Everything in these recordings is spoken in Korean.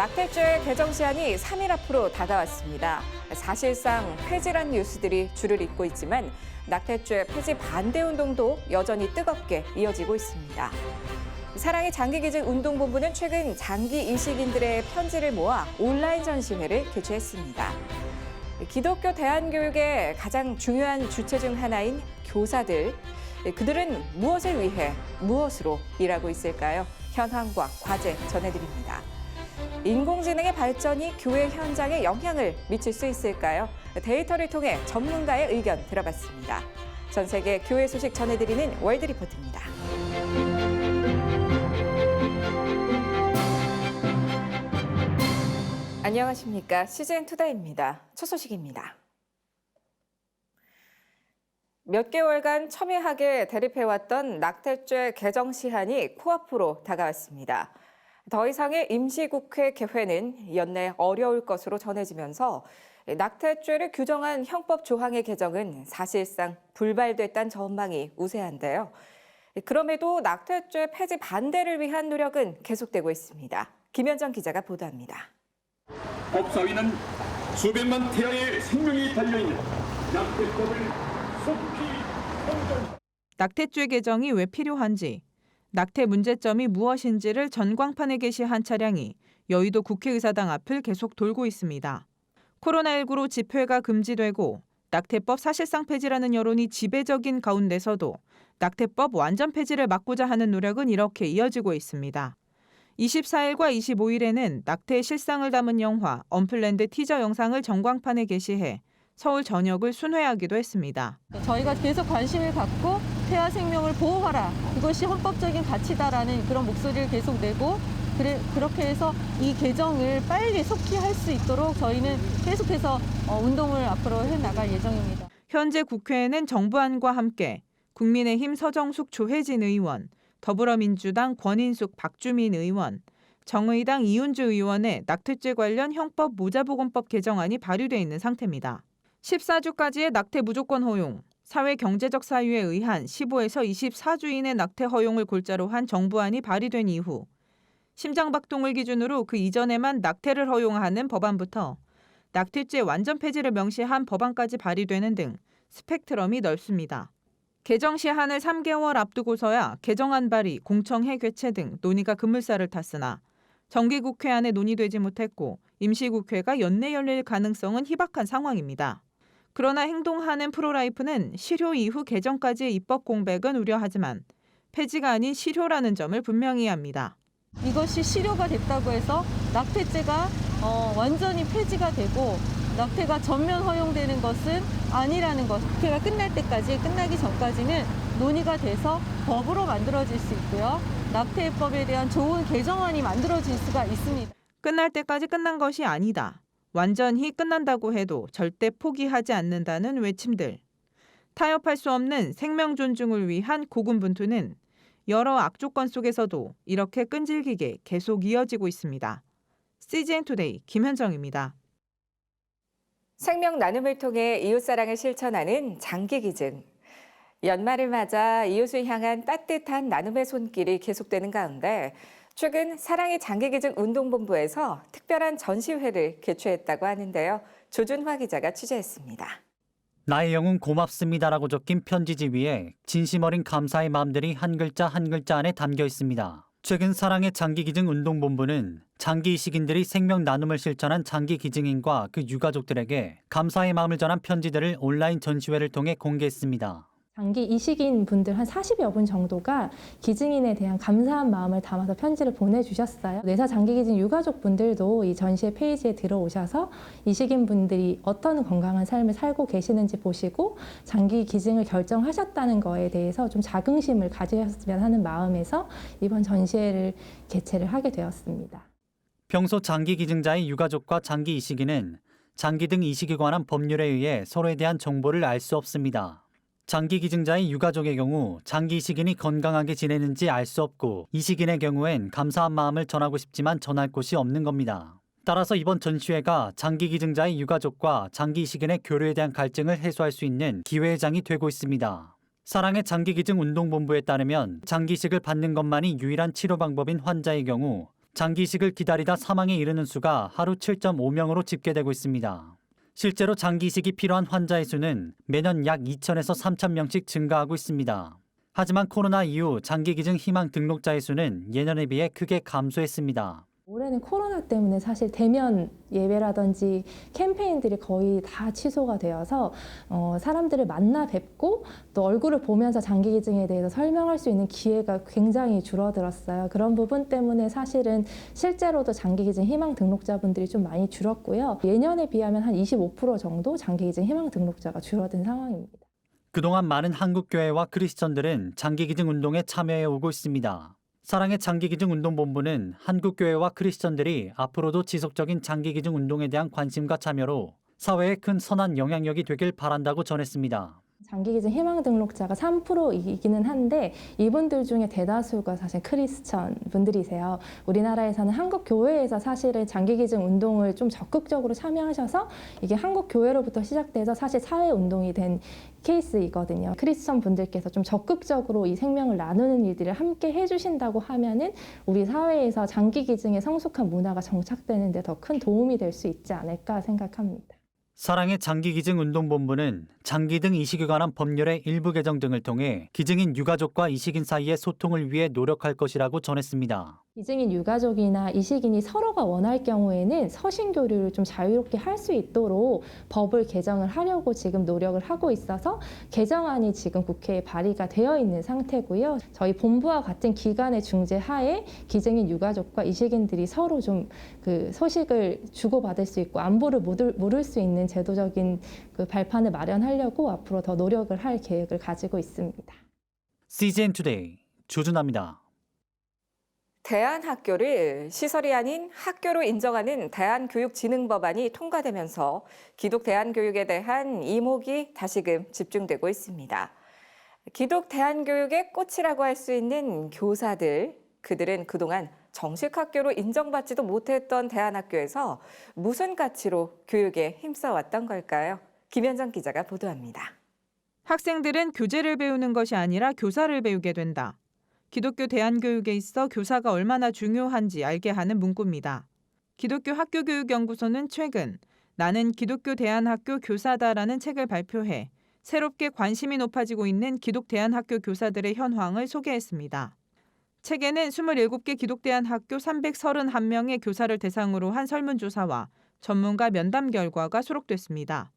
낙태죄 개정 시한이 3일 앞으로 다가왔습니다. 사실상 폐지란 뉴스들이 줄을 잇고 있지만 낙태죄 폐지 반대 운동도 여전히 뜨겁게 이어지고 있습니다. 사랑의 장기기증 운동본부는 최근 장기 이식인들의 편지를 모아 온라인 전시회를 개최했습니다. 기독교 대안교육의 가장 중요한 주체 중 하나인 교사들, 그들은 무엇을 위해, 무엇으로 일하고 있을까요? 현황과 과제 전해드립니다. 인공지능의 발전이 교회 현장에 영향을 미칠 수 있을까요? 데이터를 통해 전문가의 의견 들어봤습니다. 전 세계 교회 소식 전해드리는 월드리포트입니다. 안녕하십니까. CGN투데이입니다. 첫 소식입니다. 몇 개월간 첨예하게 대립해왔던 낙태죄 개정 시한이 코앞으로 다가왔습니다. 더 이상의 임시국회 개회는 연내 어려울 것으로 전해지면서 낙태죄를 규정한 형법 조항의 개정은 사실상 불발됐다는 전망이 우세한데요. 그럼에도 낙태죄 폐지 반대를 위한 노력은 계속되고 있습니다. 김현정 기자가 보도합니다. 법사위는 수백만 태아의 생명이 달려있는 낙태법을 속히 통과합니다. 낙태죄 개정이 왜 필요한지, 낙태 문제점이 무엇인지를 전광판에 게시한 차량이 여의도 국회의사당 앞을 계속 돌고 있습니다. 코로나19로 집회가 금지되고 낙태법 사실상 폐지라는 여론이 지배적인 가운데서도 낙태법 완전 폐지를 막고자 하는 노력은 이렇게 이어지고 있습니다. 24일과 25일에는 낙태의 실상을 담은 영화 언플랜드 티저 영상을 전광판에 게시해 서울 전역을 순회하기도 했습니다. 저희가 계속 관심을 갖고 태아 생명을 보호하라. 이것이 헌법적인 가치다라는 그런 목소리를 계속 내고 그렇게 해서 이 개정을 빨리 속히 할 수 있도록 저희는 계속해서 운동을 앞으로 해나갈 예정입니다. 현재 국회에는 정부안과 함께 국민의힘 서정숙 조혜진 의원, 더불어민주당 권인숙 박주민 의원, 정의당 이윤주 의원의 낙태죄 관련 형법 모자보건법 개정안이 발의돼 있는 상태입니다. 14주까지의 낙태 무조건 허용, 사회 경제적 사유에 의한 15에서 24주인의 낙태 허용을 골자로 한 정부안이 발의된 이후 심장박동을 기준으로 그 이전에만 낙태를 허용하는 법안부터 낙태죄 완전 폐지를 명시한 법안까지 발의되는 등 스펙트럼이 넓습니다. 개정 시한을 3개월 앞두고서야 개정안 발의, 공청회 개최 등 논의가 급물살을 탔으나 정기국회안에 논의되지 못했고 임시국회가 연내 열릴 가능성은 희박한 상황입니다. 그러나 행동하는 프로라이프는 실효 이후 개정까지의 입법 공백은 우려하지만 폐지가 아닌 실효라는 점을 분명히 합니다. 이것이 실효가 됐다고 해서 낙태죄가 완전히 폐지가 되고 낙태가 전면 허용되는 것은 아니라는 것. 국회가 끝나기 전까지는 논의가 돼서 법으로 만들어질 수 있고요. 낙태법에 대한 좋은 개정안이 만들어질 수가 있습니다. 끝날 때까지 끝난 것이 아니다. 완전히 끝난다고 해도 절대 포기하지 않는다는 외침들. 타협할 수 없는 생명 존중을 위한 고군분투는 여러 악조건 속에서도 이렇게 끈질기게 계속 이어지고 있습니다. CGN투데이 김현정입니다. 생명 나눔을 통해 이웃사랑을 실천하는 장기기증. 연말을 맞아 이웃을 향한 따뜻한 나눔의 손길이 계속되는 가운데 최근 사랑의 장기기증 운동본부에서 특별한 전시회를 개최했다고 하는데요. 조준화 기자가 취재했습니다. 나의 영혼 고맙습니다라고 적힌 편지지 위에 진심 어린 감사의 마음들이 한 글자 한 글자 안에 담겨 있습니다. 최근 사랑의 장기기증 운동본부는 장기 이식인들이 생명 나눔을 실천한 장기기증인과 그 유가족들에게 감사의 마음을 전한 편지들을 온라인 전시회를 통해 공개했습니다. 장기 이식인 분들 한 40여 분 정도가 기증인에 대한 감사한 마음을 담아서 편지를 보내주셨어요. 뇌사 장기기증 유가족 분들도 이 전시회 페이지에 들어오셔서 이식인 분들이 어떤 건강한 삶을 살고 계시는지 보시고 장기 기증을 결정하셨다는 거에 대해서 좀 자긍심을 가지셨으면 하는 마음에서 이번 전시회를 개최를 하게 되었습니다. 평소 장기 기증자의 유가족과 장기 이식인은 장기 등 이식에 관한 법률에 의해 서로에 대한 정보를 알 수 없습니다. 장기 기증자의 유가족의 경우 장기 이식인이 건강하게 지내는지 알 수 없고 이식인의 경우엔 감사한 마음을 전하고 싶지만 전할 곳이 없는 겁니다. 따라서 이번 전시회가 장기 기증자의 유가족과 장기 이식인의 교류에 대한 갈증을 해소할 수 있는 기회의 장이 되고 있습니다. 사랑의 장기 기증 운동본부에 따르면 장기 이식을 받는 것만이 유일한 치료 방법인 환자의 경우 장기이식을 기다리다 사망에 이르는 수가 하루 7.5명으로 집계되고 있습니다. 실제로 장기이식이 필요한 환자의 수는 매년 약 2,000에서 3,000명씩 증가하고 있습니다. 하지만 코로나 이후 장기기증 희망 등록자의 수는 예년에 비해 크게 감소했습니다. 올해는 코로나 때문에 사실 대면 예배라든지 캠페인들이 거의 다 취소가 되어서 사람들을 만나 뵙고 또 얼굴을 보면서 장기기증에 대해서 설명할 수 있는 기회가 굉장히 줄어들었어요. 그런 부분 때문에 사실은 실제로도 장기기증 희망 등록자분들이 좀 많이 줄었고요. 예년에 비하면 한 25% 정도 장기기증 희망 등록자가 줄어든 상황입니다. 그동안 많은 한국교회와 크리스천들은 장기기증 운동에 참여해 오고 있습니다. 사랑의 장기기증 운동본부는 한국교회와 크리스천들이 앞으로도 지속적인 장기기증 운동에 대한 관심과 참여로 사회에 큰 선한 영향력이 되길 바란다고 전했습니다. 장기기증 희망 등록자가 3%이기는 한데 이분들 중에 대다수가 사실 크리스천 분들이세요. 우리나라에서는 한국 교회에서 사실은 장기기증 운동을 좀 적극적으로 참여하셔서 이게 한국 교회로부터 시작돼서 사실 사회 운동이 된 케이스이거든요. 크리스천 분들께서 좀 적극적으로 이 생명을 나누는 일들을 함께 해주신다고 하면은 우리 사회에서 장기기증의 성숙한 문화가 정착되는 데 더 큰 도움이 될 수 있지 않을까 생각합니다. 사랑의 장기기증 운동본부는 장기 등 이식에 관한 법률의 일부 개정 등을 통해 기증인 유가족과 이식인 사이의 소통을 위해 노력할 것이라고 전했습니다. 기증인 유가족이나 이식인이 서로가 원할 경우에는 서신 교류를 좀 자유롭게 할 수 있도록 법을 개정을 하려고 지금 노력을 하고 있어서 개정안이 지금 국회에 발의가 되어 있는 상태고요. 저희 본부와 같은 기관의 중재 하에 기증인 유가족과 이식인들이 서로 좀 그 소식을 주고받을 수 있고 안부를 물을 수 있는 제도적인 그 발판을 마련하려고 앞으로 더 노력을 할 계획을 가지고 있습니다. CGN 투데이 조준합니다. 대안학교를 시설이 아닌 학교로 인정하는 대한교육진흥법안이 통과되면서 기독 대안교육에 대한 이목이 다시금 집중되고 있습니다. 기독 대안교육의 꽃이라고 할 수 있는 교사들, 그들은 그동안 정식 학교로 인정받지도 못했던 대안학교에서 무슨 가치로 교육에 힘써왔던 걸까요? 김현정 기자가 보도합니다. 학생들은 교재를 배우는 것이 아니라 교사를 배우게 된다. 기독교 대안교육에 있어 교사가 얼마나 중요한지 알게 하는 문구입니다. 기독교 학교교육연구소는 최근 나는 기독교 대안학교 교사다라는 책을 발표해 새롭게 관심이 높아지고 있는 기독 대안학교 교사들의 현황을 소개했습니다. 책에는 27개 기독 대안학교 331명의 교사를 대상으로 한 설문조사와 전문가 면담 결과가 수록됐습니다.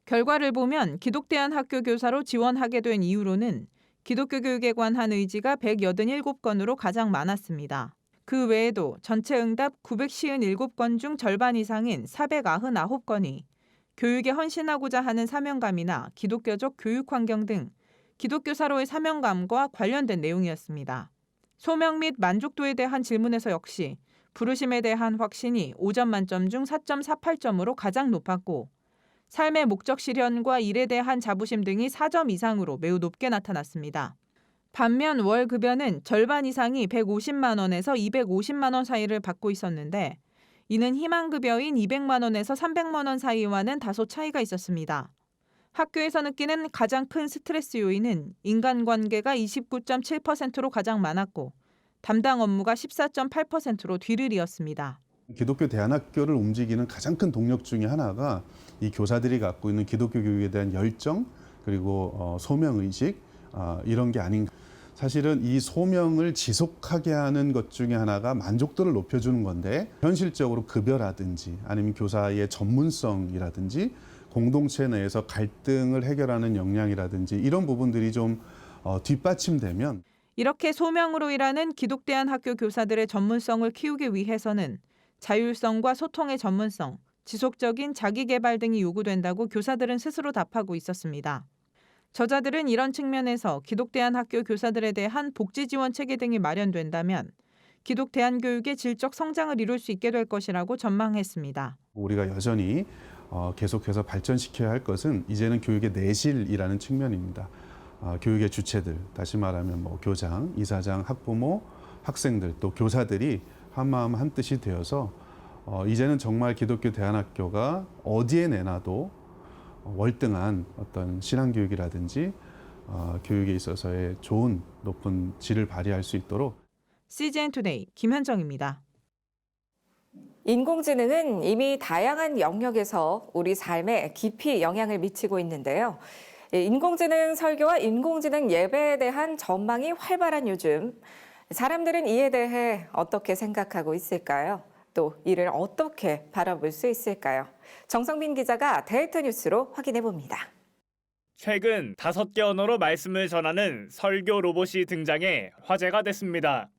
결과를 보면 기독 대안학교 교사로 지원하게 된 이유로는 기독교 교육에 관한 의지가 187건으로 가장 많았습니다. 그 외에도 전체 응답 957건 중 절반 이상인 499건이 교육에 헌신하고자 하는 사명감이나 기독교적 교육 환경 등 기독교사로의 사명감과 관련된 내용이었습니다. 소명 및 만족도에 대한 질문에서 역시 부르심에 대한 확신이 5점 만점 중 4.48점으로 가장 높았고 삶의 목적 실현과 일에 대한 자부심 등이 4점 이상으로 매우 높게 나타났습니다. 반면 월 급여는 절반 이상이 150만 원에서 250만 원 사이를 받고 있었는데 이는 희망급여인 200만 원에서 300만 원 사이와는 다소 차이가 있었습니다. 학교에서 느끼는 가장 큰 스트레스 요인은 인간관계가 29.7%로 가장 많았고 담당 업무가 14.8%로 뒤를 이었습니다. 기독교 대안학교를 움직이는 가장 큰 동력 중에 하나가 이 교사들이 갖고 있는 기독교 교육에 대한 열정 그리고 소명의식 이런 게 아닌가. 사실은 이 소명을 지속하게 하는 것 중에 하나가 만족도를 높여주는 건데 현실적으로 급여라든지 아니면 교사의 전문성이라든지 공동체 내에서 갈등을 해결하는 역량이라든지 이런 부분들이 좀 뒷받침되면 이렇게 소명으로 일하는 기독 대안학교 교사들의 전문성을 키우기 위해서는 자율성과 소통의 전문성, 지속적인 자기개발 등이 요구된다고 교사들은 스스로 답하고 있었습니다. 저자들은 이런 측면에서 기독 대안학교 교사들에 대한 복지 지원 체계 등이 마련된다면 기독 대안교육의 질적 성장을 이룰 수 있게 될 것이라고 전망했습니다. 우리가 여전히 계속해서 발전시켜야 할 것은 이제는 교육의 내실이라는 측면입니다. 교육의 주체들, 다시 말하면 교장, 이사장, 학부모, 학생들 또 교사들이 한마음 한뜻이 되어서 이제는 정말 기독교 대안학교가 어디에 내놔도 월등한 어떤 신앙교육이라든지 교육에 있어서의 좋은 높은 질을 발휘할 수 있도록 CGN 투데이 김현정입니다. 인공지능은 이미 다양한 영역에서 우리 삶에 깊이 영향을 미치고 있는데요. 인공지능 설교와 인공지능 예배에 대한 전망이 활발한 요즘, 사람들은 이에 대해 어떻게 생각하고 있을까요? 또 이를 어떻게 바라볼 수 있을까요? 정성민 기자가 데이터 뉴스로 확인해 봅니다. 최근 5개 언어로 말씀을 전하는 설교 로봇이 등장해 화제가 됐습니다.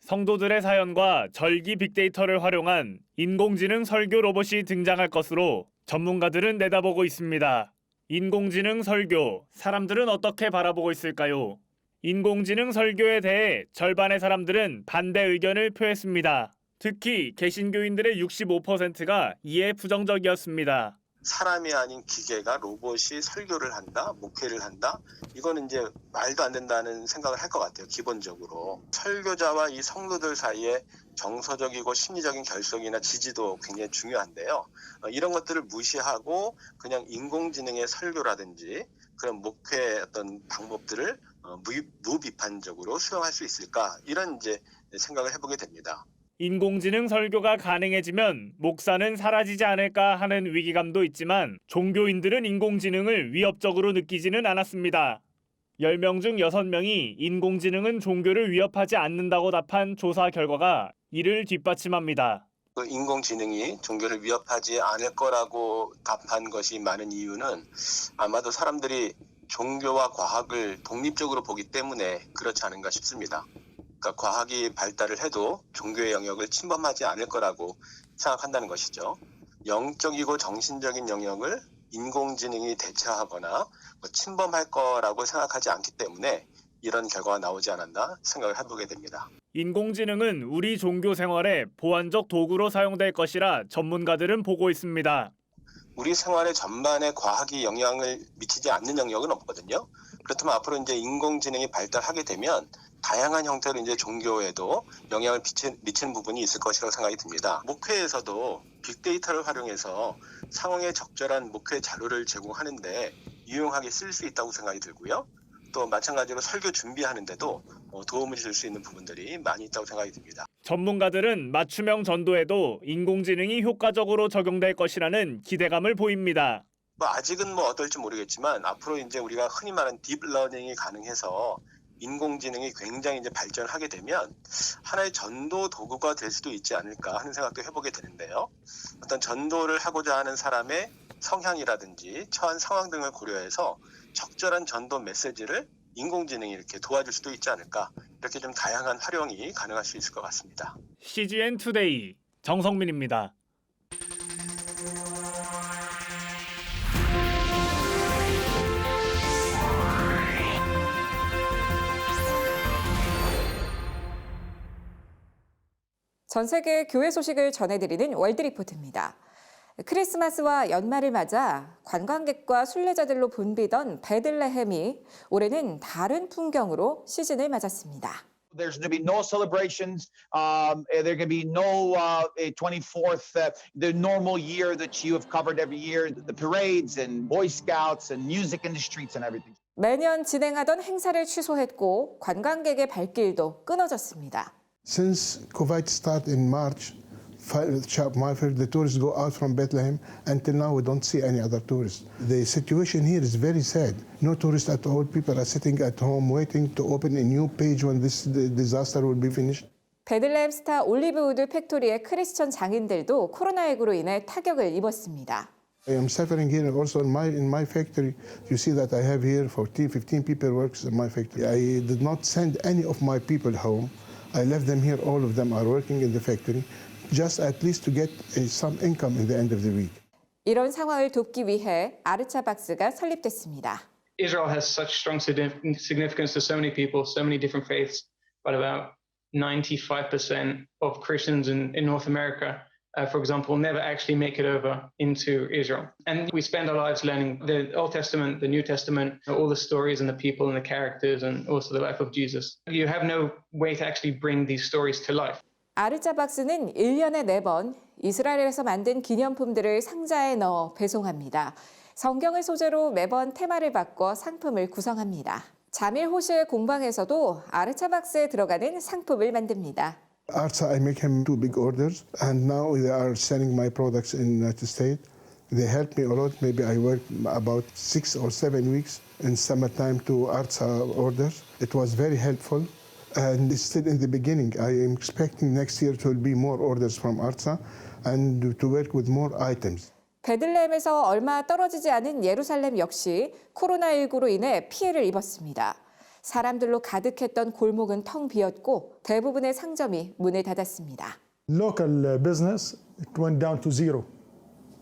성도들의 사연과 절기 빅데이터를 활용한 인공지능 설교 로봇이 등장할 것으로 전문가들은 내다보고 있습니다. 인공지능 설교, 사람들은 어떻게 바라보고 있을까요? 인공지능 설교에 대해 절반의 사람들은 반대 의견을 표했습니다. 특히 개신교인들의 65%가 이에 부정적이었습니다. 사람이 아닌 기계가 로봇이 설교를 한다, 목회를 한다, 이거는 이제 말도 안 된다는 생각을 할 것 같아요. 기본적으로 설교자와 이 성도들 사이에 정서적이고 심리적인 결속이나 지지도 굉장히 중요한데요. 이런 것들을 무시하고 그냥 인공지능의 설교라든지 그런 목회 어떤 방법들을 무비판적으로 수용할 수 있을까, 이런 이제 생각을 해보게 됩니다. 인공지능 설교가 가능해지면 목사는 사라지지 않을까 하는 위기감도 있지만 종교인들은 인공지능을 위협적으로 느끼지는 않았습니다. 10명 중 6명이 인공지능은 종교를 위협하지 않는다고 답한 조사 결과가 이를 뒷받침합니다. 그 인공지능이 종교를 위협하지 않을 거라고 답한 것이 많은 이유는 아마도 사람들이 종교와 과학을 독립적으로 보기 때문에 그렇지 않은가 싶습니다. 그러니까 과학이 발달을 해도 종교의 영역을 침범하지 않을 거라고 생각한다는 것이죠. 영적이고 정신적인 영역을 인공지능이 대체하거나 침범할 거라고 생각하지 않기 때문에 이런 결과가 나오지 않았나 생각을 해보게 됩니다. 인공지능은 우리 종교 생활에 보완적 도구로 사용될 것이라 전문가들은 보고 있습니다. 우리 생활의 전반에 과학이 영향을 미치지 않는 영역은 없거든요. 그렇다면 앞으로 이제 인공지능이 발달하게 되면 다양한 형태로 이제 종교에도 영향을 미치는 부분이 있을 것이라고 생각이 듭니다. 목회에서도 빅데이터를 활용해서 상황에 적절한 목회 자료를 제공하는데 유용하게 쓸 수 있다고 생각이 들고요. 또 마찬가지로 설교 준비하는데도 도움을 줄 수 있는 부분들이 많이 있다고 생각이 듭니다. 전문가들은 맞춤형 전도에도 인공지능이 효과적으로 적용될 것이라는 기대감을 보입니다. 아직은 어떨지 모르겠지만 앞으로 이제 우리가 흔히 말하는 딥러닝이 가능해서 인공지능이 굉장히 이제 발전하게 되면 하나의 전도 도구가 될 수도 있지 않을까 하는 생각도 해보게 되는데요. 어떤 전도를 하고자 하는 사람의 성향이라든지 처한 상황 등을 고려해서 적절한 전도 메시지를 인공지능이 이렇게 도와줄 수도 있지 않을까, 이렇게 좀 다양한 활용이 가능할 수 있을 것 같습니다. CGN 투데이 정성민입니다. 전 세계 교회 소식을 전해드리는 월드리포트입니다. 크리스마스와 연말을 맞아 관광객과 순례자들로 붐비던 베들레헴이 올해는 다른 풍경으로 시즌을 맞았습니다. There's going to be no celebrations. There can be no 24th, the normal year that you have covered every year, the parades and Boy Scouts and music in the streets and everything. 매년 진행하던 행사를 취소했고 관광객의 발길도 끊어졌습니다. Since COVID started in March, the tourists go out from Bethlehem. Until now, we don't see any other tourists. The situation here is very sad. No tourists at all. People are sitting at home waiting to open a new page when this disaster will be finished. 베들레헴 스타 올리브우드 팩토리의 크리스천 장인들도 코로나19로 인해 타격을 입었습니다. I am suffering here also in my factory. You see that I have here 15 people works in my factory. I did not send any of my people home. I left them here. All of them are working in the factory, just at least to get some income in the end of the week. 이런 상황을 돕기 위해 아르차박스가 설립됐습니다. Israel has such strong significance to so many people, so many different faiths, but about 95% of Christians in North America, for example, never actually make it over into Israel. And we spend our lives learning the Old Testament, the New Testament, all the stories and the people and the characters and also the life of Jesus. You have no way to actually bring these stories to life. 아르차박스는 1년에 4번 이스라엘에서 만든 기념품들을 상자에 넣어 배송합니다. 성경을 소재로 매번 테마를 바꿔 상품을 구성합니다. 자밀 호시의 공방에서도 아르차박스에 들어가는 상품을 만듭니다. Arsa, I make him 2 big orders, and now they are selling my products in the United States. They help me a lot. Maybe I work about 6 or 7 weeks in summertime to Arsa orders. It was very helpful, and it's still in the beginning. I am expecting next year to be more orders from Arsa and to work with more items. 베들레헴에서 얼마 떨어지지 않은 예루살렘 역시 코로나19로 인해 피해를 입었습니다. 사람들로 가득했던 골목은 텅 비었고 대부분의 상점이 문을 닫았습니다. Local business, it went down to zero.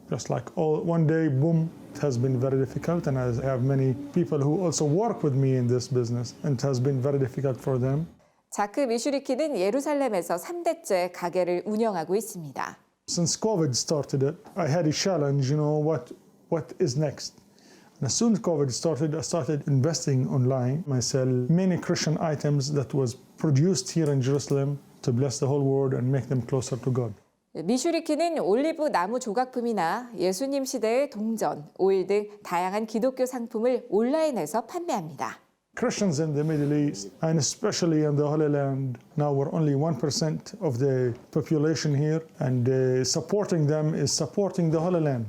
Just like one day, boom, it has been very difficult. And I have many people who also work with me in this business, and it has been very difficult for them. 자크 미슈리키는 예루살렘에서 3대째 가게를 운영하고 있습니다. Since COVID started, I had a challenge, what is next? And as soon as COVID started, I started investing online. I sell many Christian items that was produced here in Jerusalem to bless the whole world and make them closer to God. 미슈리키는 올리브 나무 조각품이나 예수님 시대의 동전, 오일 등 다양한 기독교 상품을 온라인에서 판매합니다. Christians in the Middle East, and especially in the Holy Land, now we're only 1% of the population here, and supporting them is supporting the Holy Land.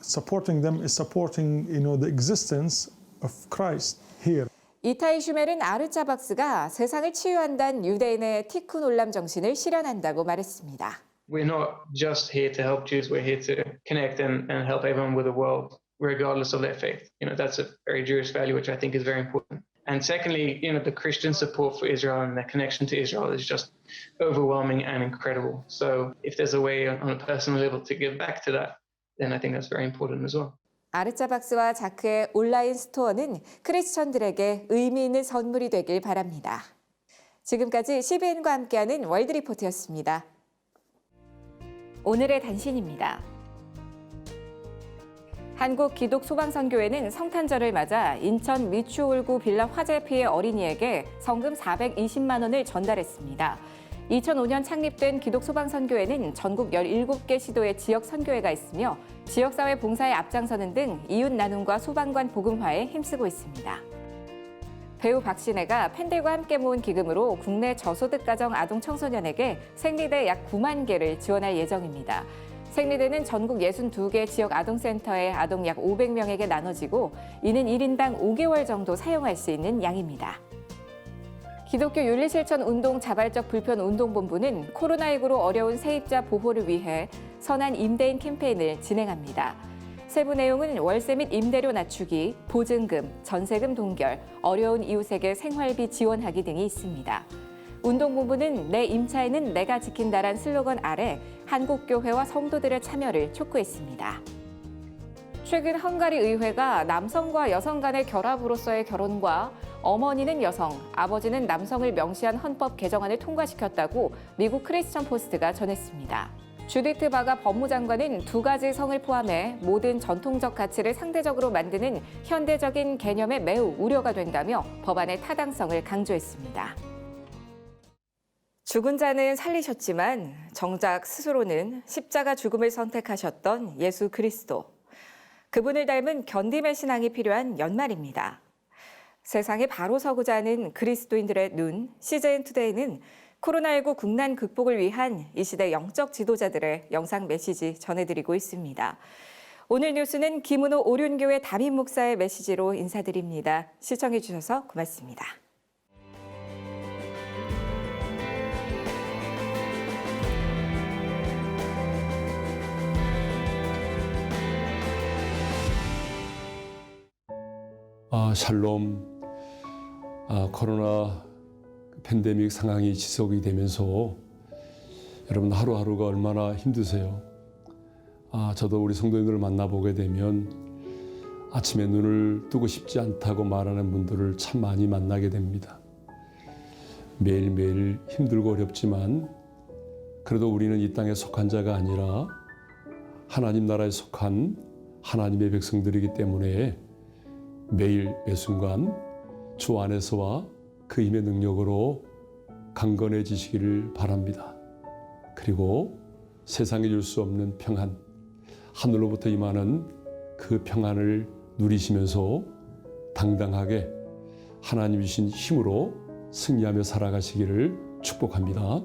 Supporting them is supporting, the existence of Christ here. 이타이 슈멜은 아르차박스가 세상을 치유한다는 유대인의 티쿤 올람 정신을 실현한다고 말했습니다. We're not just here to help Jews, we're here to connect and help everyone with the world, regardless of their faith. That's a very Jewish value, which I think is very important. And secondly, the Christian support for Israel and their connection to Israel is just overwhelming and incredible. So if there's a way on a personal level to give back to that, then I think that's very important as well. 아르차박스와 자크의 온라인 스토어는 크리스천들에게 의미 있는 선물이 되길 바랍니다. 지금까지 CBN과 함께하는 월드리포트였습니다. 오늘의 단신입니다. 한국기독소방선교회는 성탄절을 맞아 인천 미추홀구 빌라 화재 피해 어린이에게 성금 420만 원을 전달했습니다. 2005년 창립된 기독소방선교회는 전국 17개 시도의 지역선교회가 있으며 지역사회 봉사에 앞장서는 등 이웃 나눔과 소방관 복음화에 힘쓰고 있습니다. 배우 박신혜가 팬들과 함께 모은 기금으로 국내 저소득 가정 아동 청소년에게 생리대 약 9만 개를 지원할 예정입니다. 생리대는 전국 62개 지역 아동센터에 아동 약 500명에게 나눠지고 이는 1인당 5개월 정도 사용할 수 있는 양입니다. 기독교 윤리실천운동 자발적 불편운동본부는 코로나19로 어려운 세입자 보호를 위해 선한 임대인 캠페인을 진행합니다. 세부 내용은 월세 및 임대료 낮추기, 보증금, 전세금 동결, 어려운 이웃에게 생활비 지원하기 등이 있습니다. 운동본부는 내 임차인은 내가 지킨다란 슬로건 아래 한국교회와 성도들의 참여를 촉구했습니다. 최근 헝가리 의회가 남성과 여성 간의 결합으로서의 결혼과 어머니는 여성, 아버지는 남성을 명시한 헌법 개정안을 통과시켰다고 미국 크리스천 포스트가 전했습니다. 주디트 바가 법무장관은 두 가지 성을 포함해 모든 전통적 가치를 상대적으로 만드는 현대적인 개념에 매우 우려가 된다며 법안의 타당성을 강조했습니다. 죽은 자는 살리셨지만 정작 스스로는 십자가 죽음을 선택하셨던 예수 그리스도. 그분을 닮은 견딤의 신앙이 필요한 연말입니다. 세상에 바로 서고자 하는 그리스도인들의 눈, CJN투데이는 코로나19 국난 극복을 위한 이 시대 영적 지도자들의 영상 메시지 전해드리고 있습니다. 오늘 뉴스는 김은호 오륜교회 담임 목사의 메시지로 인사드립니다. 시청해주셔서 고맙습니다. 샬롬. 코로나 팬데믹 상황이 지속이 되면서 여러분 하루하루가 얼마나 힘드세요. 저도 우리 성도님들을 만나보게 되면 아침에 눈을 뜨고 싶지 않다고 말하는 분들을 참 많이 만나게 됩니다. 매일매일 힘들고 어렵지만 그래도 우리는 이 땅에 속한 자가 아니라 하나님 나라에 속한 하나님의 백성들이기 때문에 매일 매순간 주 안에서와 그 힘의 능력으로 강건해지시기를 바랍니다. 그리고 세상에 줄 수 없는 평안, 하늘로부터 임하는 그 평안을 누리시면서 당당하게 하나님 주신 힘으로 승리하며 살아가시기를 축복합니다.